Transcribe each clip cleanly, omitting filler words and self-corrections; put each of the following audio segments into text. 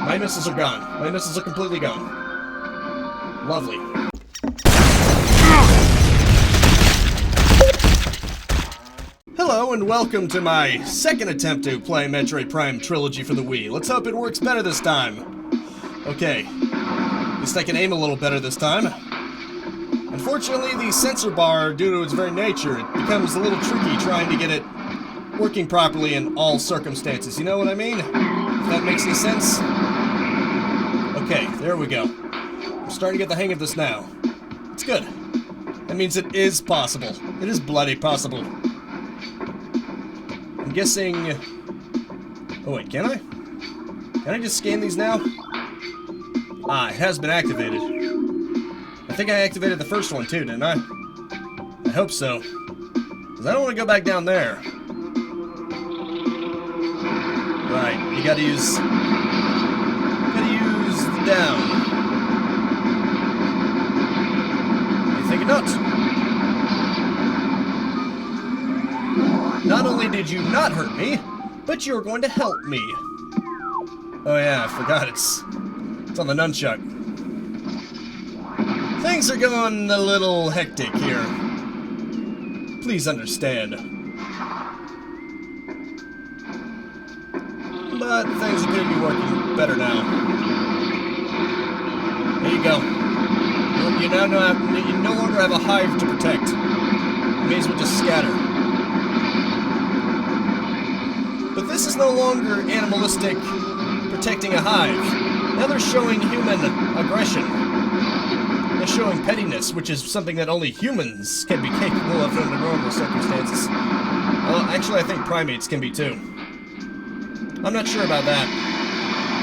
My missiles are gone. My missiles are completely gone. Lovely. Hello and welcome to my second attempt to play Metroid Prime Trilogy for the Wii. Let's hope it works better this time. Okay. At least I can aim a little better this time. Unfortunately, the sensor bar, due to its very nature, it becomes a little tricky trying to get it working properly in all circumstances. You know what I mean? If that makes any sense? Okay, there we go. I'm starting to get the hang of this now. It's good. That means it is possible. It is bloody possible. I'm guessing... Oh wait, can I? Can I just scan these now? Ah, it has been activated. I think I activated the first one too, didn't I? I hope so. Because I don't want to go back down there. Right, you gotta use... the down. I think not. Not only did you not hurt me, but you're going to help me. Oh yeah, I forgot it's on the nunchuck. Things are going a little hectic here. Please understand. But things appear to be working better now. There you go. You no longer have a hive to protect. You may as well just scatter. But this is no longer animalistic protecting a hive. Now they're showing human aggression. They're showing pettiness, which is something that only humans can be capable of under normal circumstances. Well, actually, I think primates can be too. I'm not sure about that.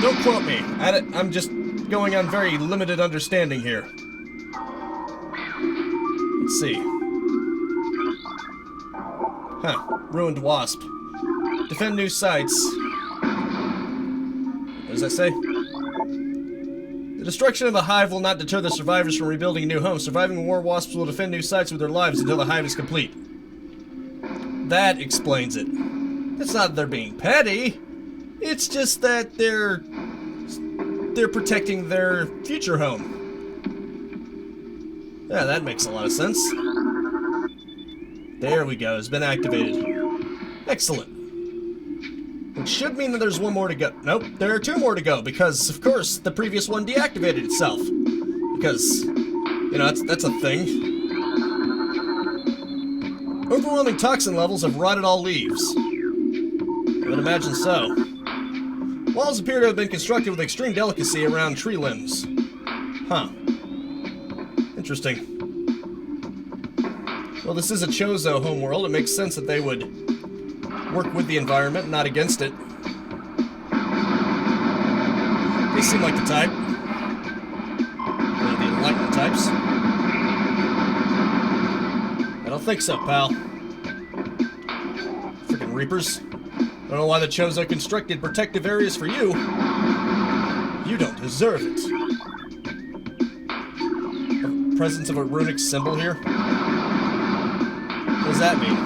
Don't quote me. I'm just going on very limited understanding here. Let's see. Huh. Ruined wasp. Defend new sites. What does that say? The destruction of a hive will not deter the survivors from rebuilding a new home. Surviving war wasps will defend new sites with their lives until the hive is complete. That explains it. It's not that they're being petty. It's just that they're protecting their future home. Yeah, that makes a lot of sense. There we go. It's been activated. Excellent. Which should mean that there's one more to go. Nope, there are two more to go, because, of course, the previous one deactivated itself. Because, you know, that's a thing. Overwhelming toxin levels have rotted all leaves. I would imagine so. Walls appear to have been constructed with extreme delicacy around tree limbs. Huh. Interesting. Well, this is a Chozo homeworld. It makes sense that they would work with the environment, not against it. They seem like the type. They're the enlightened types. I don't think so, pal. Freaking Reapers. I don't know why the Chozo constructed protective areas for you. You don't deserve it. The presence of a runic symbol here? What does that mean?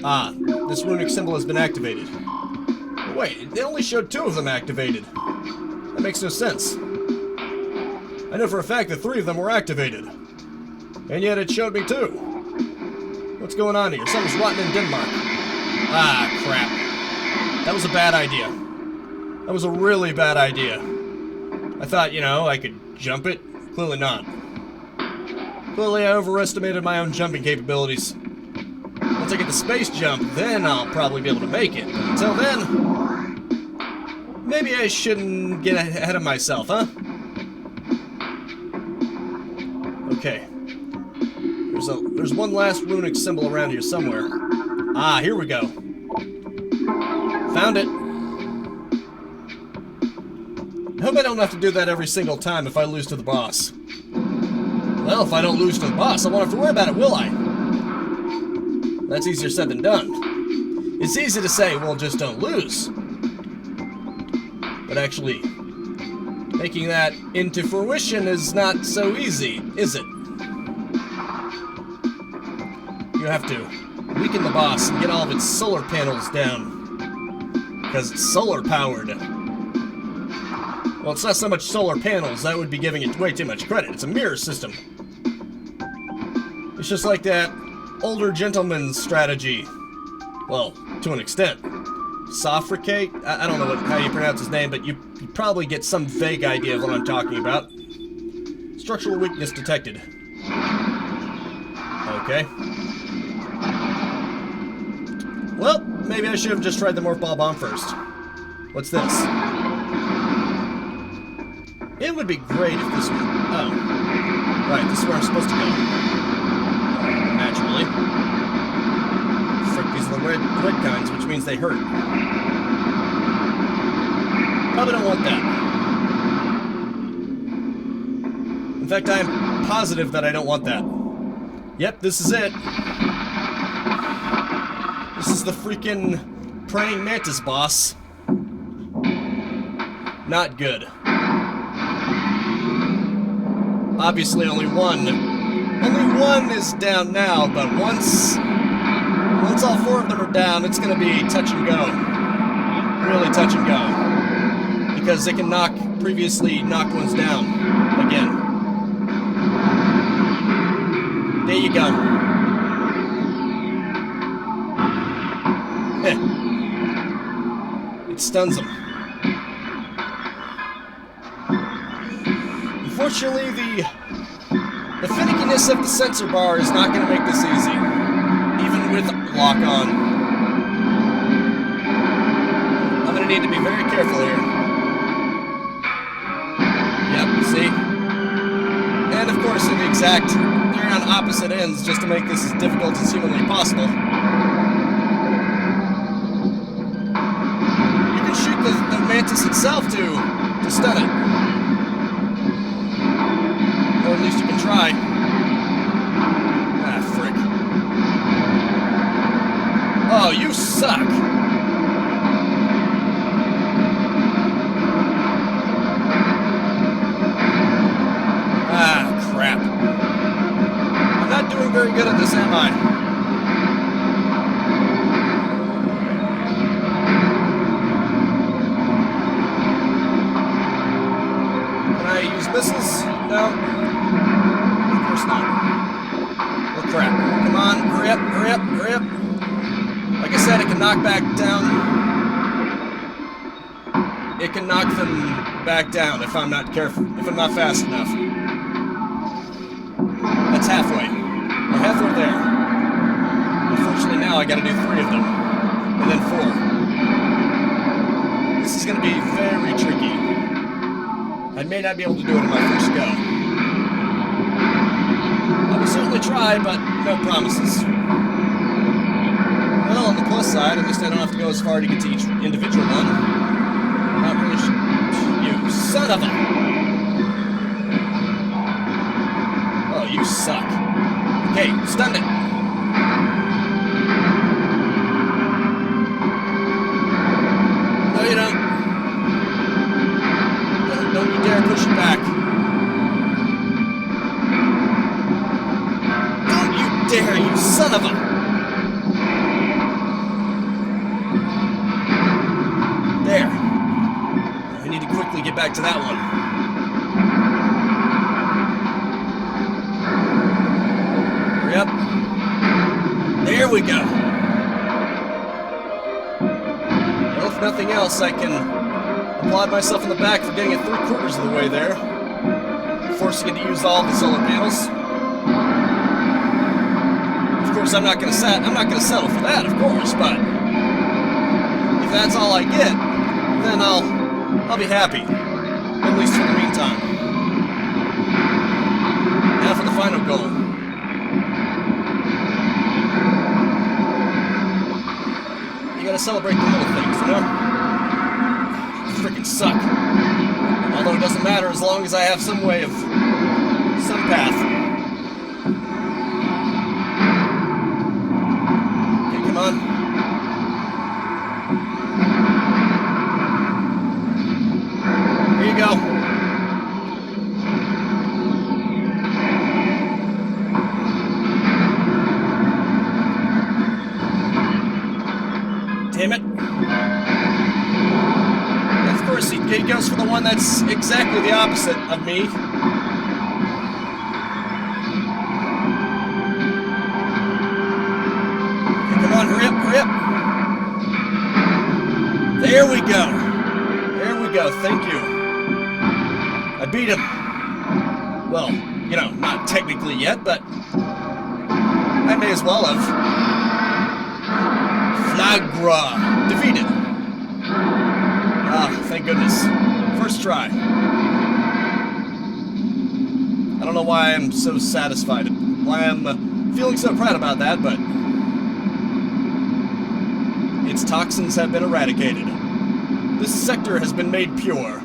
Ah, this runic symbol has been activated. But wait, they only showed two of them activated. That makes no sense. I know for a fact that three of them were activated. And yet it showed me two. What's going on here? Something's rotten in Denmark. Ah, crap. That was a bad idea. That was a really bad idea. I thought, you know, I could jump it. Clearly not. Clearly I overestimated my own jumping capabilities. Once I get the space jump, then I'll probably be able to make it. But until then, maybe I shouldn't get ahead of myself, huh? Okay. There's one last runic symbol around here somewhere. Ah, here we go. Found it. I hope I don't have to do that every single time if I lose to the boss. Well, if I don't lose to the boss, I won't have to worry about it, will I? That's easier said than done. It's easy to say, well, just don't lose. But actually, making that into fruition is not so easy, is it? You have to weaken the boss and get all of its solar panels down. because it's solar powered. Well, it's not so much solar panels, that would be giving it way too much credit. It's a mirror system. It's just like that older gentleman's strategy. Well, to an extent. Sofricate? I don't know how you pronounce his name, but you probably get some vague idea of what I'm talking about. Structural weakness detected. Okay. Well, maybe I should have just tried the Morph Ball Bomb first. What's this? It would be great if this were... Oh. Right, this is where I'm supposed to go. Naturally. Frick, these are the red kinds, which means they hurt. Probably don't want that. In fact, I am positive that I don't want that. Yep, this is it. This is the freaking praying mantis boss. Not good. Obviously, only one is down now, but once all four of them are down, it's gonna be touch and go. Really touch and go. Because they can knock previously knocked ones down again. There you go. It stuns them. Unfortunately, the finickiness of the sensor bar is not going to make this easy, even with lock on. I'm going to need to be very careful here. Yep, see? And of course, in the exact, they're on opposite ends just to make this as difficult as humanly possible. You can shoot the mantis itself to stun it. Or at least you can try. Ah, frick. Oh, you suck! Ah, crap. I'm not doing very good at this, am I? Can I use missiles? No. Of course not. Oh crap. Come on, hurry up, hurry up, hurry up. Like I said, it can knock back down. It can knock them back down if I'm not careful, if I'm not fast enough. That's halfway. We're halfway there. Unfortunately now I gotta do 3 of them. And then 4. This is gonna be very tricky. I may not be able to do it in my first go. I will certainly try, but no promises. Well, on the plus side, at least I don't have to go as far to get to each individual one. Not really you son of a... Oh, you suck. Okay, stun it. No, you don't. Don't you dare push it back. Don't you dare, you son of a... There. I need to quickly get back to that one. Hurry up. There we go. Well, if nothing else, I can applaud myself in the back for getting it 3/4 of the way there, forcing it to use all the solar panels. Of course, I'm not gonna settle for that, of course, but if that's all I get, then I'll be happy, at least for the meantime. Now for the final goal. You gotta celebrate the little things, you know? Freaking suck. Although it doesn't matter as long as I have some way of... some path. Okay, come on. Here you go. Damn it. course, he goes for the one that's exactly the opposite of me. Okay, come on, hurry up, hurry up. There we go. There we go, thank you. I beat him. Well, you know, not technically yet, but I may as well have. Flagra. Defeated. Ah, thank goodness. First try. I don't know why I'm so satisfied, why I'm feeling so proud about that, but its toxins have been eradicated. This sector has been made pure.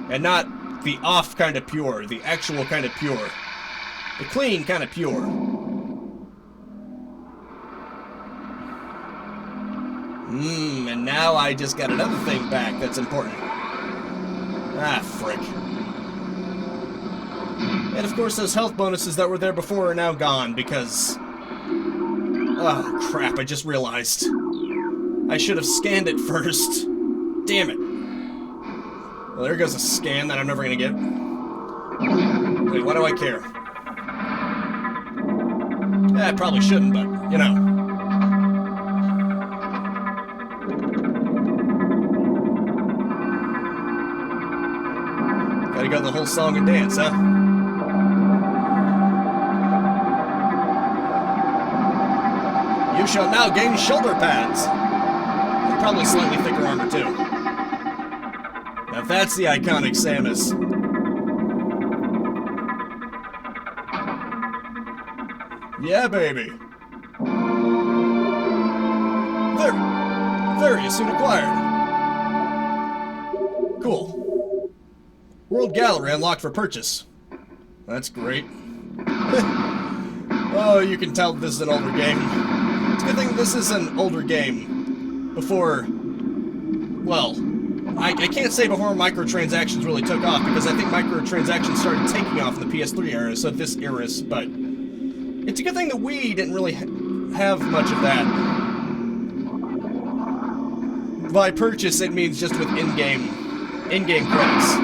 And not the off kind of pure, the actual kind of pure. The clean kind of pure. And now I just got another thing back that's important. Ah, frick. And of course those health bonuses that were there before are now gone because... Oh, crap, I just realized. I should have scanned it first. Damn it. Well, there goes a scan that I'm never gonna get. Wait, why do I care? Yeah, I probably shouldn't, but, you know. Gotta go the whole song and dance, huh? You shall now gain shoulder pads. And probably slightly thicker armor, too. Now that's the iconic Samus. Yeah, baby. There, soon acquired. Cool. World Gallery unlocked for purchase. That's great. Oh, you can tell this is an older game. It's a good thing this is an older game. Before... Well... I can't say before microtransactions really took off, because I think microtransactions started taking off in the PS3 era, so this era, but it's a good thing the Wii didn't really have much of that. By purchase, it means just with in-game credits.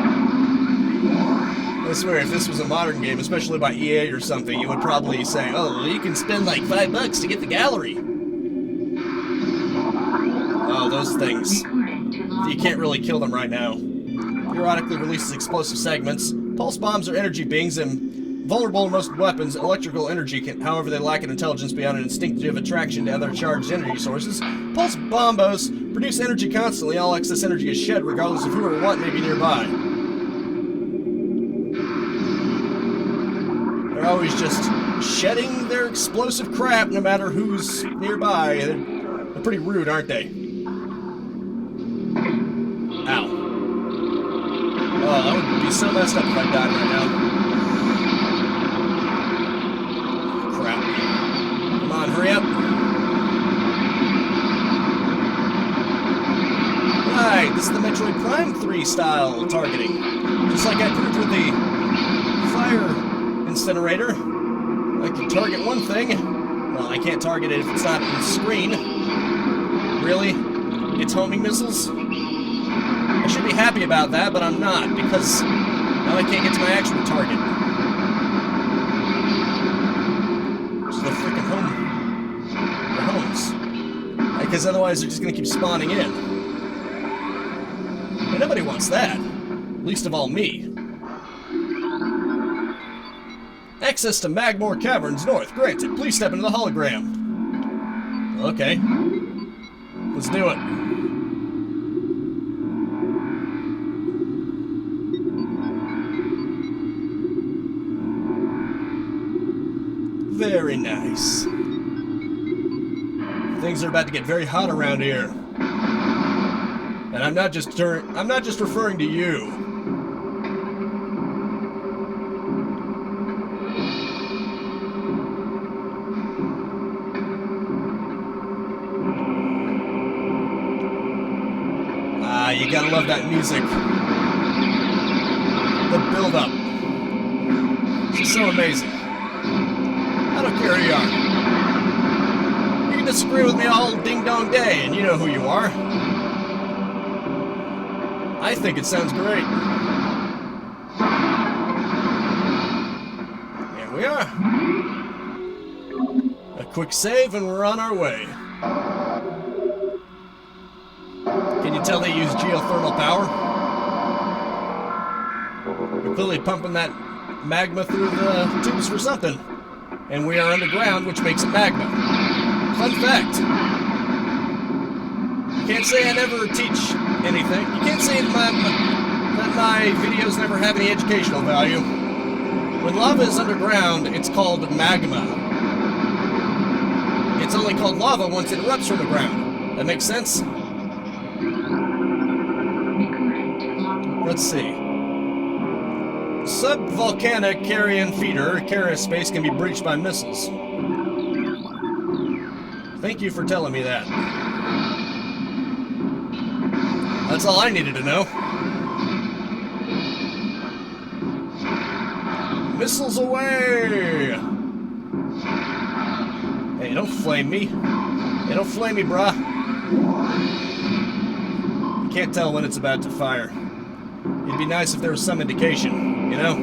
I swear, if this was a modern game, especially by EA or something, you would probably say, oh, well, you can spend like $5 to get the gallery. Oh, those things. You can't really kill them right now. Periodically releases explosive segments. Pulse bombs are energy beings and vulnerable to most weapons. Electrical energy can, however, they lack an intelligence beyond an instinctive attraction to other charged energy sources. Pulse bombos produce energy constantly. All excess energy is shed regardless of who or what may be nearby. They're always just shedding their explosive crap no matter who's nearby. They're pretty rude, aren't they? Ow. Oh, that would be so messed up if I died right now. Crap. Come on, hurry up. Right, this is the Metroid Prime 3 style targeting. Just like I proved with the fire incinerator. I can target one thing. Well, I can't target it if it's not on the screen. Really? It's homing missiles? I should be happy about that, but I'm not, because now I can't get to my actual target. Which is the freaking homes. Because otherwise they're just going to keep spawning in. And nobody wants that. Least of all me. Access to Magmore Caverns North. Granted. Please step into the hologram. Okay. Let's do it. Very nice. Things are about to get very hot around here. And I'm not just referring to you. Ah, you gotta love that music. The build-up. It's so amazing. I don't care who you are. You can disagree with me all ding-dong day, and you know who you are. I think it sounds great. Here we are. A quick save and we're on our way. Can you tell they use geothermal power? We're clearly pumping that magma through the tubes for something. And we are underground, which makes it magma. Fun fact. You can't say I never teach anything. You can't say that my videos never have any educational value. When lava is underground, it's called magma. It's only called lava once it erupts from the ground. That makes sense? Let's see. Subvolcanic carrion feeder carrier space can be breached by missiles. Thank you for telling me that. That's all I needed to know. Missiles away! Hey, don't flame me. Hey, don't flame me, brah. You can't tell when it's about to fire. It'd be nice if there was some indication, you know?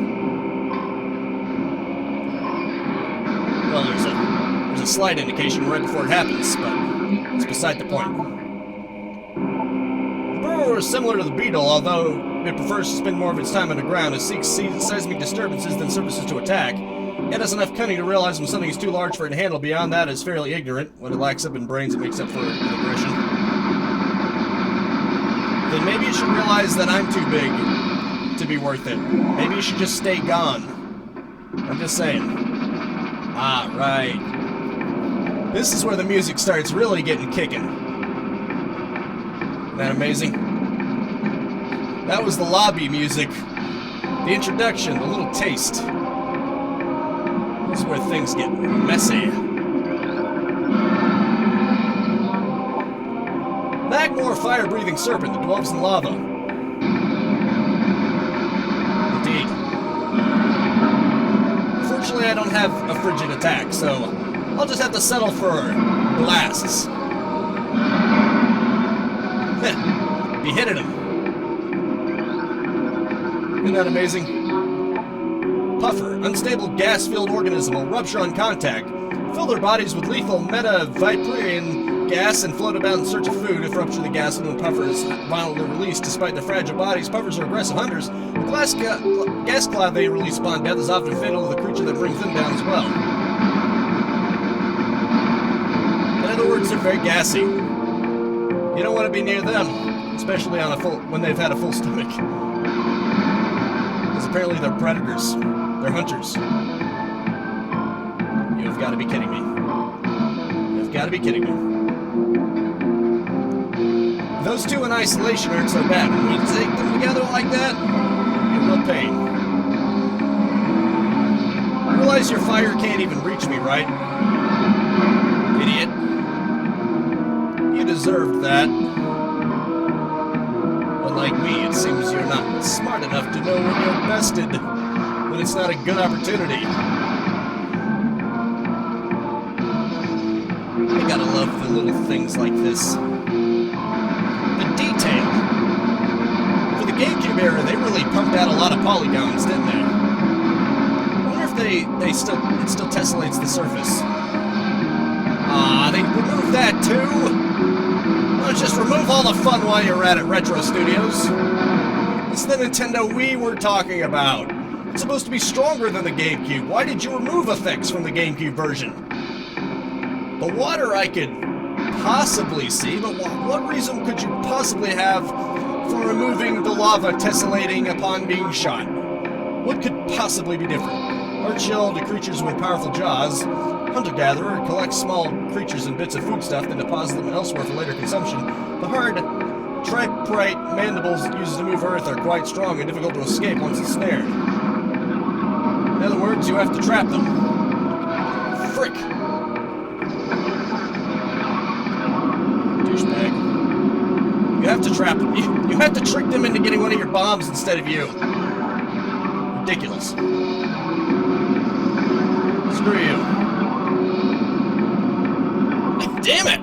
Well, there's a slight indication right before it happens, but it's beside the point. The burrower is similar to the beetle, although it prefers to spend more of its time underground. It seeks seismic disturbances than surfaces to attack. It has enough cunning to realize when something is too large for it to handle. Beyond that, it's fairly ignorant. When it lacks up in brains, it makes up for aggression. Then maybe you should realize that I'm too big to be worth it. Maybe you should just stay gone. I'm just saying. Ah, right. This is where the music starts really getting kicking. Isn't that amazing? That was the lobby music. The introduction, the little taste. This is where things get messy. Magmor fire-breathing serpent that dwells in lava. Indeed. Unfortunately, I don't have a frigid attack, so I'll just have to settle for blasts. Be hitting him. Isn't that amazing? Puffer, unstable gas-filled organism will rupture on contact, fill their bodies with lethal metaviprian gas, and float about in search of food. If rupture the gas when Puffer is violently released, despite their fragile bodies, Puffers are aggressive hunters. The gas cloud they release upon death is often fatal to the creature that brings them down as well. In other words, they're very gassy. You don't want to be near them, especially on when they've had a full stomach. Because apparently they're predators. They're hunters. You've got to be kidding me. You've got to be kidding me. Those two in isolation aren't so bad. When you take them together like that, you're real pain. You realize your fire can't even reach me, right? Idiot. You deserved that. Unlike me, it seems you're not smart enough to know when you're bested, when it's not a good opportunity. I gotta love the little things like this. The detail. For the GameCube era, they really pumped out a lot of polygons, didn't they? I wonder if it still tessellates the surface. Ah, they removed that too? Let's just remove all the fun while you're at it, Retro Studios. It's the Nintendo Wii we're talking about. It's supposed to be stronger than the GameCube. Why did you remove effects from the GameCube version? The water I could possibly see, but what reason could you possibly have for removing the lava tessellating upon being shot? What could possibly be different? Hard-shelled creatures with powerful jaws. Hunter-gatherer collects small creatures and bits of foodstuff, then deposits them elsewhere for later consumption. The hard, triprite mandibles used to move earth are quite strong and difficult to escape once ensnared. In other words, you have to trap them. Frick! Douchebag. You have to trap them. You have to trick them into getting one of your bombs instead of you. Ridiculous. Screw you. Damn it!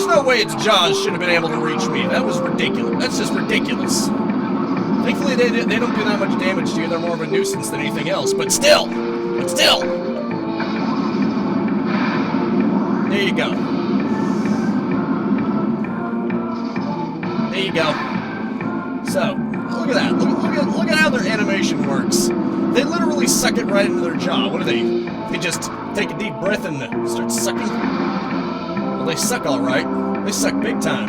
There's no way its jaws should have been able to reach me. That was ridiculous. That's just ridiculous. Thankfully, they don't do that much damage to you. They're more of a nuisance than anything else. But still! But still! There you go. There you go. So, look at that. Look at how their animation works. They literally suck it right into their jaw. What do they? They just take a deep breath and start sucking? Well, they suck all right. They suck big time.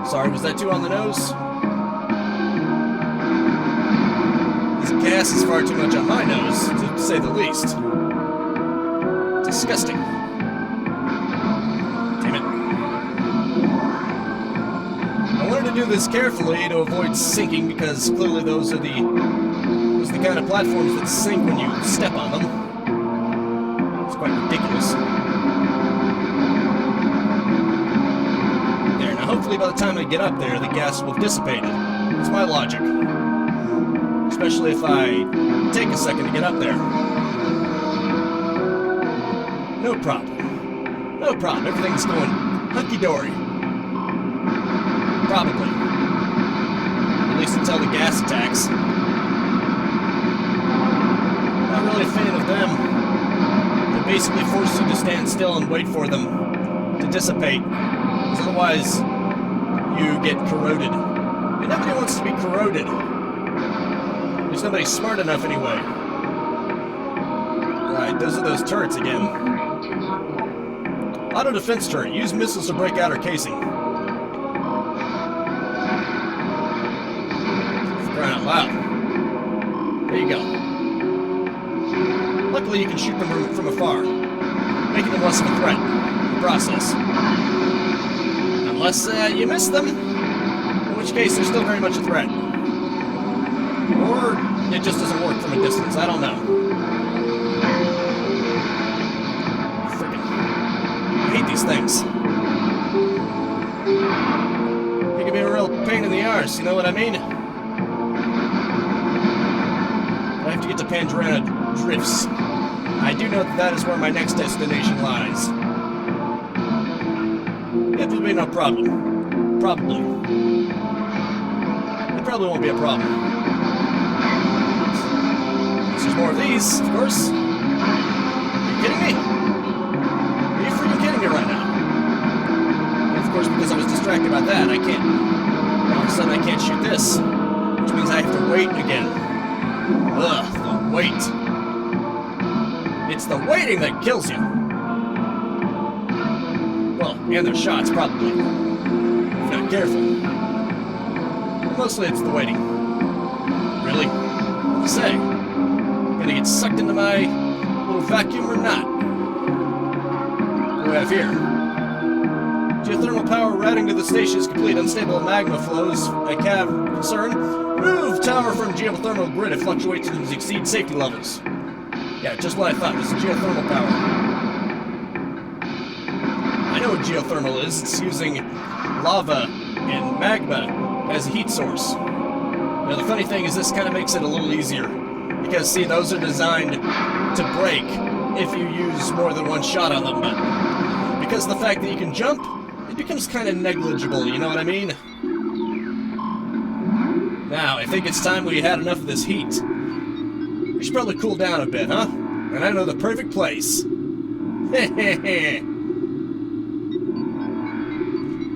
Sorry, was that too on the nose? This gas is far too much on my nose, to say the least. Disgusting. Damn it. I wanted to do this carefully to avoid sinking, because clearly those are the kind of platforms that sink when you step on them. It's quite ridiculous. There, now hopefully by the time I get up there, the gas will have dissipated. That's my logic. Especially if I take a second to get up there. No problem. No problem. Everything's going hunky-dory. Probably. At least until the gas attacks. Not really a fan of them. They basically force you to stand still and wait for them to dissipate. Because otherwise, you get corroded. And nobody wants to be corroded. There's nobody smart enough anyway. Right, those are those turrets again. Auto defense turret. Use missiles to break outer casing. Crying out loud. There you go. Luckily, you can shoot them from afar, making them less of a threat in the process. Unless you miss them, in which case they're still very much a threat. Or it just doesn't work from a distance. I don't know. Freaking. I hate these things. They can be a real pain in the arse, you know what I mean? I have to get to Pandorana Drifts. I do know that is where my next destination lies. It will be no problem. Probably. It probably won't be a problem. There's more of these, of course. Are you kidding me? Are you freaking kidding me right now? And of course, because I was distracted by that, I can't... All of a sudden, I can't shoot this. Which means I have to wait again. Ugh, the wait. It's the waiting that kills you. Well, and their shots, probably. If not careful. But mostly it's the waiting. Really? What to say? Gonna get sucked into my little vacuum or not? What do we have here? Geothermal power routing to the station is complete. Unstable magma flows. A cab concern. Remove tower from geothermal grid if fluctuations exceed safety levels. Yeah, just what I thought. This is geothermal power. I know what geothermal is. It's using lava and magma as a heat source. Now, the funny thing is this kind of makes it a little easier. Because, see, those are designed to break if you use more than one shot on them. But because of the fact that you can jump, it becomes kind of negligible, you know what I mean? Now, I think it's time we had enough of this heat. We should probably cool down a bit, huh? And I know the perfect place.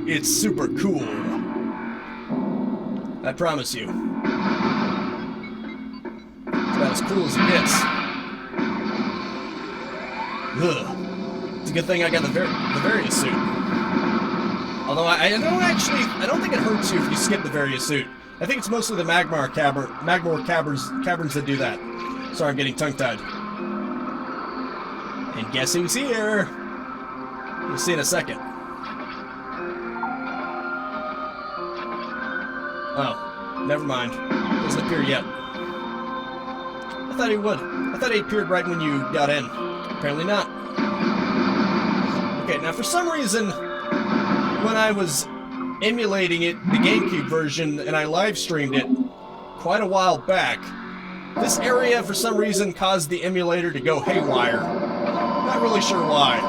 It's super cool. I promise you. It's about as cool as it gets. Ugh. It's a good thing I got the various suit. Although I don't think it hurts you if you skip the various suit. I think it's mostly the Magmar caverns that do that. Sorry, I'm getting tongue-tied. And guess who's here? You'll see in a second. Oh, never mind. Doesn't appear yet. I thought he would. I thought he appeared right when you got in. Apparently not. Okay, now for some reason, when I was emulating it, the GameCube version, and I live streamed it quite a while back, this area for some reason caused the emulator to go haywire. Not really sure why.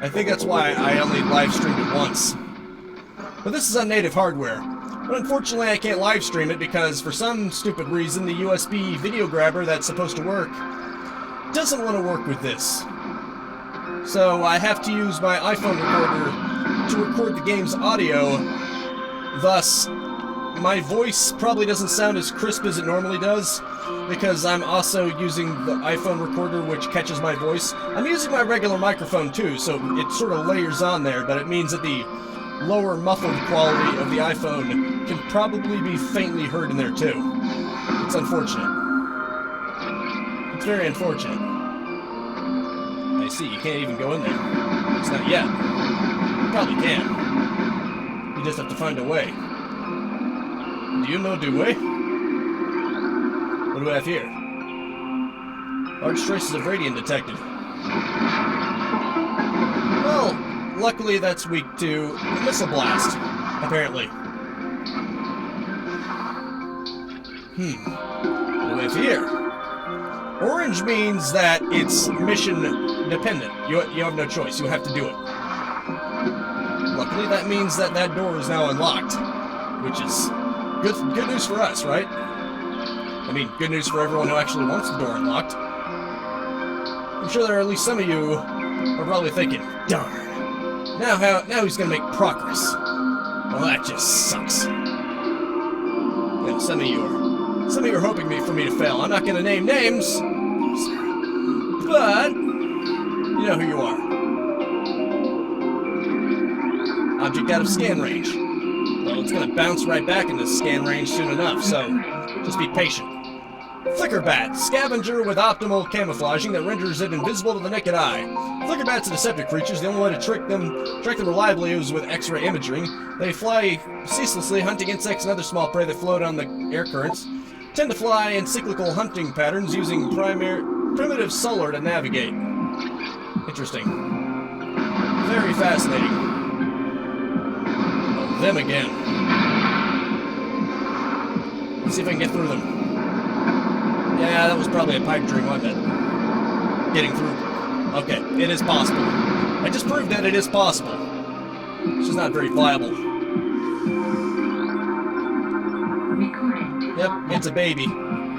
I think that's why I only live streamed it once. But this is on native hardware. But unfortunately I can't live stream it because for some stupid reason the USB video grabber that's supposed to work doesn't want to work with this. So I have to use my iPhone recorder to record the game's audio. Thus, my voice probably doesn't sound as crisp as it normally does because I'm also using the iPhone recorder which catches my voice. I'm using my regular microphone too, so it sort of layers on there, but it means that the lower muffled quality of the iPhone can probably be faintly heard in there too. It's unfortunate. It's very unfortunate. I see, you can't even go in there. It's not yet. You probably can. You just have to find a way. Do you know the way? What do we have here? Large traces of radiant detected. Well, luckily that's weak to missile blast, apparently. What do we have here? Orange means that it's mission dependent. You have no choice. You have to do it. Luckily, that means that that door is now unlocked, which is good news for us, right? I mean, good news for everyone who actually wants the door unlocked. I'm sure there are at least some of you are probably thinking, darn, now he's gonna make progress. Well, that just sucks. You know, some of you are hoping for me to fail. I'm not gonna name names, but you know who you are. Object out of scan range. Well, it's gonna bounce right back into scan range soon enough, so just be patient. Flickerbat, scavenger with optimal camouflaging that renders it invisible to the naked eye. Flickerbats are deceptive creatures. The only way to track them reliably is with X-ray imaging. They fly ceaselessly, hunting insects and other small prey that float on the air currents. Tend to fly in cyclical hunting patterns using primitive solar to navigate. Interesting. Very fascinating. Oh, them again. Let's see if I can get through them. Yeah, that was probably a pipe dream, wasn't it? Getting through. Okay, it is possible. I just proved that it is possible. It's just not very viable. Yep, it's a baby.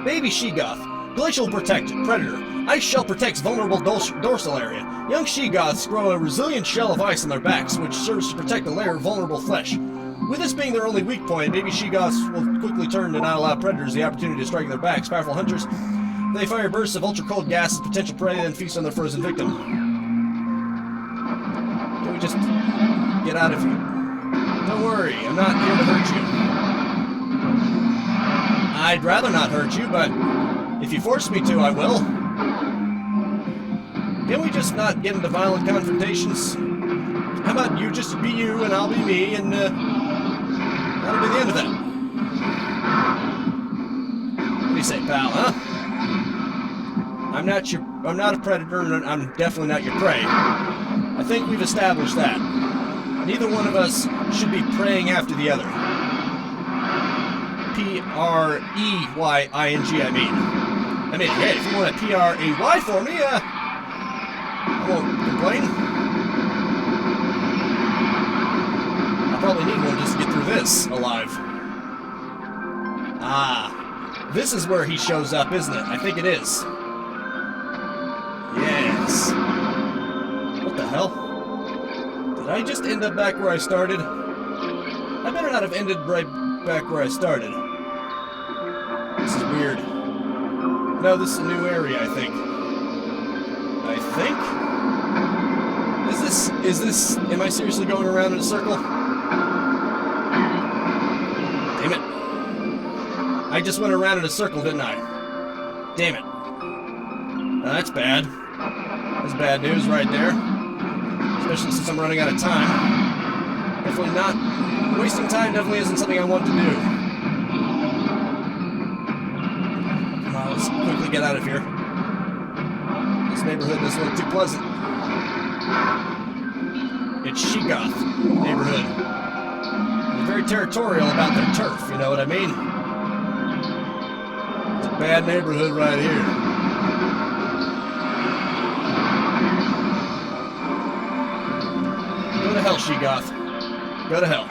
Baby she-goth. Glacial predator. Ice shell protects vulnerable dorsal area. Young she-goths grow a resilient shell of ice on their backs, which serves to protect a layer of vulnerable flesh. With this being their only weak point, baby she-goths will quickly turn to not allow predators the opportunity to strike their backs. Powerful hunters, they fire bursts of ultra-cold gas as potential prey, then feast on their frozen victim. Can we just get out of here? Don't worry, I'm not here to hurt you. I'd rather not hurt you, but if you force me to, I will. Can we just not get into violent confrontations? How about you just be you and I'll be me, and that'll be the end of that. What do you say, pal, huh? I'm not a predator, and I'm definitely not your prey. I think we've established that. Neither one of us should be preying after the other. P-R-E-Y-I-N-G, I mean, hey, if you want a P-R-A-Y for me, I won't complain. I probably need one just to get through this alive. Ah, this is where he shows up, isn't it? I think it is. Yes. What the hell? Did I just end up back where I started? I better not have ended right back where I started. This is weird. No, this is a new area, I think. Is this, am I seriously going around in a circle? Damn it. I just went around in a circle, didn't I? Damn it. Now, that's bad. That's bad news right there. Especially since I'm running out of time. Definitely not. Wasting time definitely isn't something I want to do. Come on, let's quickly get out of here. This neighborhood doesn't look too pleasant. It's She-Goth neighborhood. They're very territorial about their turf, you know what I mean? It's a bad neighborhood right here. hell, She-Goth. Go to hell.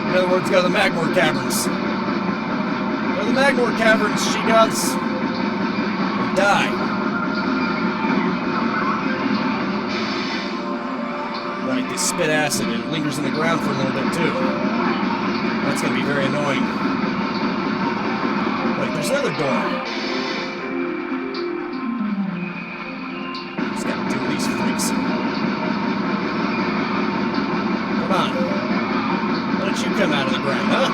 In other words, go to the Magmore Caverns. Go to the Magmore Caverns, She-Goths. And die. Right, they spit acid and it lingers in the ground for a little bit, too. That's going to be very annoying. Wait, there's another door. Just got to deal with these freaks. Come on. Why don't you come out of the ground, huh?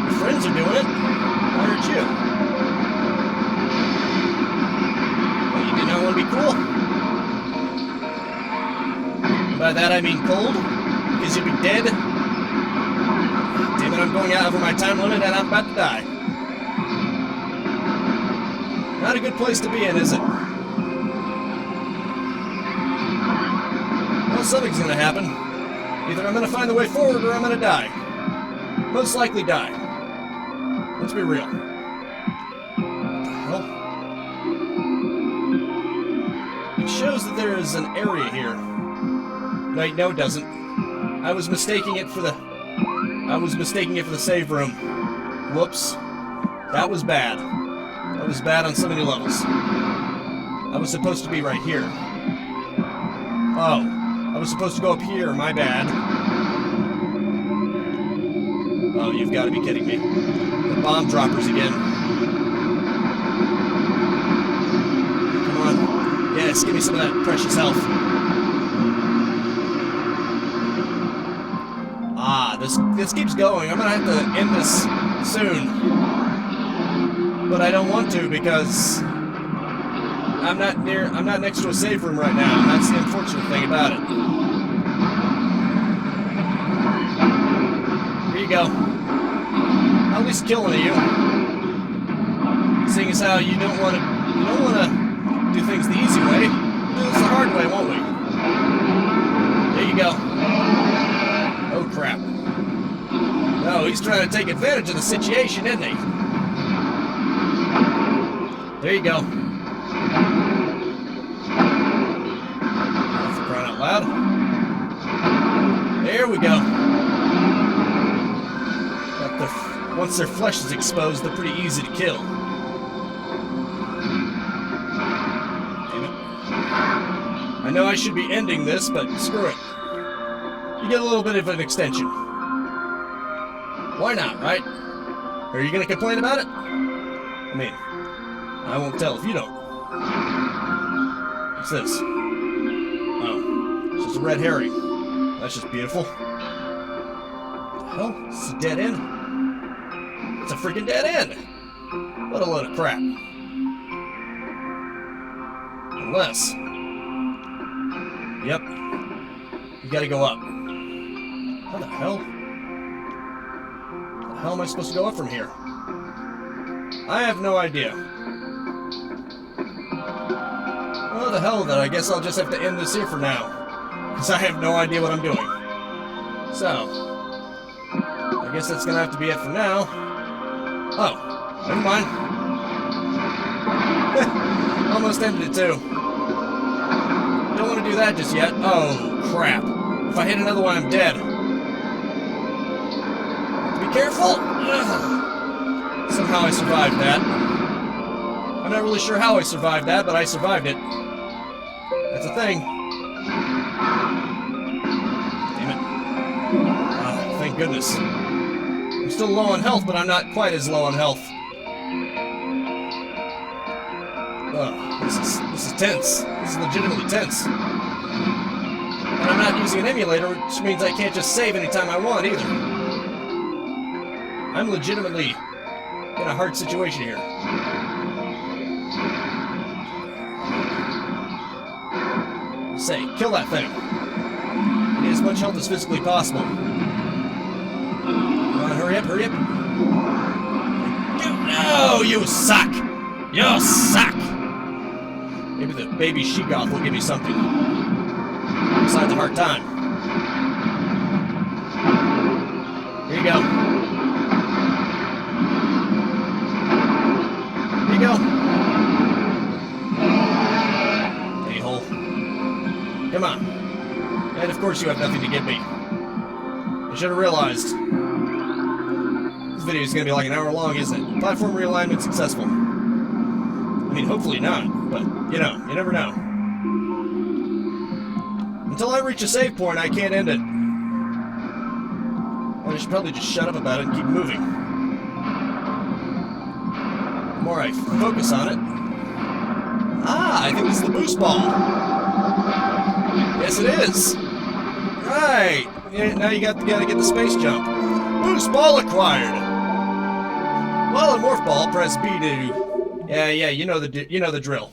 Your friends are doing it. Why aren't you? Well, you do not want to be cool? And by that I mean cold? Because you'd be dead? Damn it, I'm going out over my time limit and I'm about to die. Not a good place to be in, is it? Well, something's gonna happen. Either I'm gonna find the way forward or I'm gonna die. Most likely die. Let's be real. What the hell? It shows that there is an area here. Wait, no, it doesn't. I was mistaking it for the save room. Whoops. That was bad. That was bad on so many levels. I was supposed to be right here. Oh. I was supposed to go up here, my bad. Oh, you've got to be kidding me. The bomb droppers again. Come on. Yes, give me some of that precious health. Ah, this keeps going. I'm gonna have to end this soon. But I don't want to because I'm not next to a save room right now, and that's the unfortunate thing about it. Here you go. At least kill one of you. Seeing as how you don't want to do things the easy way. We'll do this the hard way, won't we? There you go. Oh crap. No, he's trying to take advantage of the situation, isn't he? There you go. For crying out loud. There we go. Once their flesh is exposed, they're pretty easy to kill. Damn it. I know I should be ending this, but screw it. You get a little bit of an extension. Why not, right? Are you going to complain about it? I mean, I won't tell if you don't. What's this? Oh, it's just a red herring. That's just beautiful. What the hell? It's a dead end? It's a freaking dead end! What a load of crap. Unless... Yep. You gotta go up. How the hell? How the hell am I supposed to go up from here? I have no idea. Oh, the hell then. I guess I'll just have to end this here for now. Because I have no idea what I'm doing. So... I guess that's gonna have to be it for now. Oh, never mind. Almost ended it too. Don't want to do that just yet. Oh, crap. If I hit another one, I'm dead. Be careful! Ugh. Somehow I survived that. I'm not really sure how I survived that, but I survived it. That's a thing. Damn it. Oh, thank goodness. I'm still low on health, but I'm not quite as low on health. Ugh, this is tense. This is legitimately tense. And I'm not using an emulator, which means I can't just save anytime I want either. I'm legitimately in a hard situation here. Say, kill that thing. I need as much health as physically possible. Come on, hurry up, hurry up. No, you suck! You suck! Maybe the baby she-goth will give me something. Besides a hard time. Here you go. Here you go. A-hole. Come on. And of course you have nothing to give me. I should have realized. This video is going to be like an hour long, isn't it? Platform realignment successful. I mean, hopefully not, but, you know, you never know. Until I reach a save point, I can't end it. I should probably just shut up about it and keep moving. The more I focus on it... Ah, I think this is the boost ball. Yes, it is. Right. Yeah, now you gotta get the space jump. Boost ball acquired. Well, in Morph Ball, press B to... Yeah, you know the drill.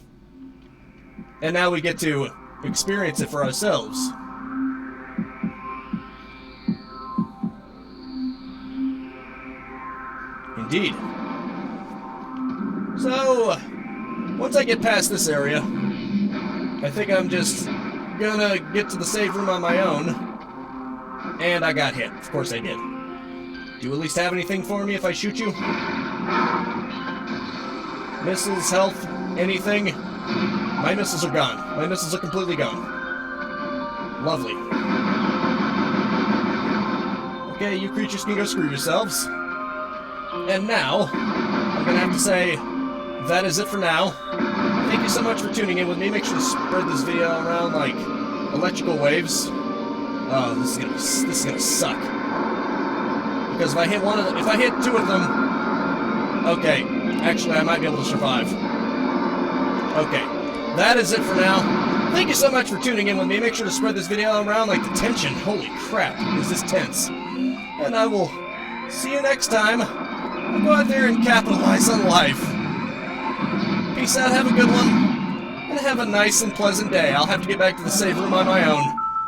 And now we get to experience it for ourselves. Indeed. So, once I get past this area, I think I'm just gonna get to the save room on my own. And I got hit. Of course I did. Do you at least have anything for me if I shoot you? Missiles, health, anything? My missiles are gone. My missiles are completely gone. Lovely. Okay, you creatures can go screw yourselves. And now, I'm gonna have to say, that is it for now. Thank you so much for tuning in with me. Make sure to spread this video around like electrical waves. Oh, this is gonna suck. Because if I hit two of them, okay, actually I might be able to survive. Okay, that is it for now. Thank you so much for tuning in with me. Make sure to spread this video around like the tension. Holy crap, is this tense? And I will see you next time. I'll go out there and capitalize on life. Peace out, have a good one, and have a nice and pleasant day. I'll have to get back to the save room on my own.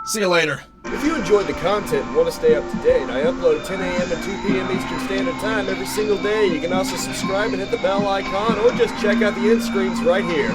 See you later. If you enjoyed the content and want to stay up to date, I upload 10 a.m. and 2 p.m. Eastern Standard Time every single day. You can also subscribe and hit the bell icon, or just check out the end screens right here.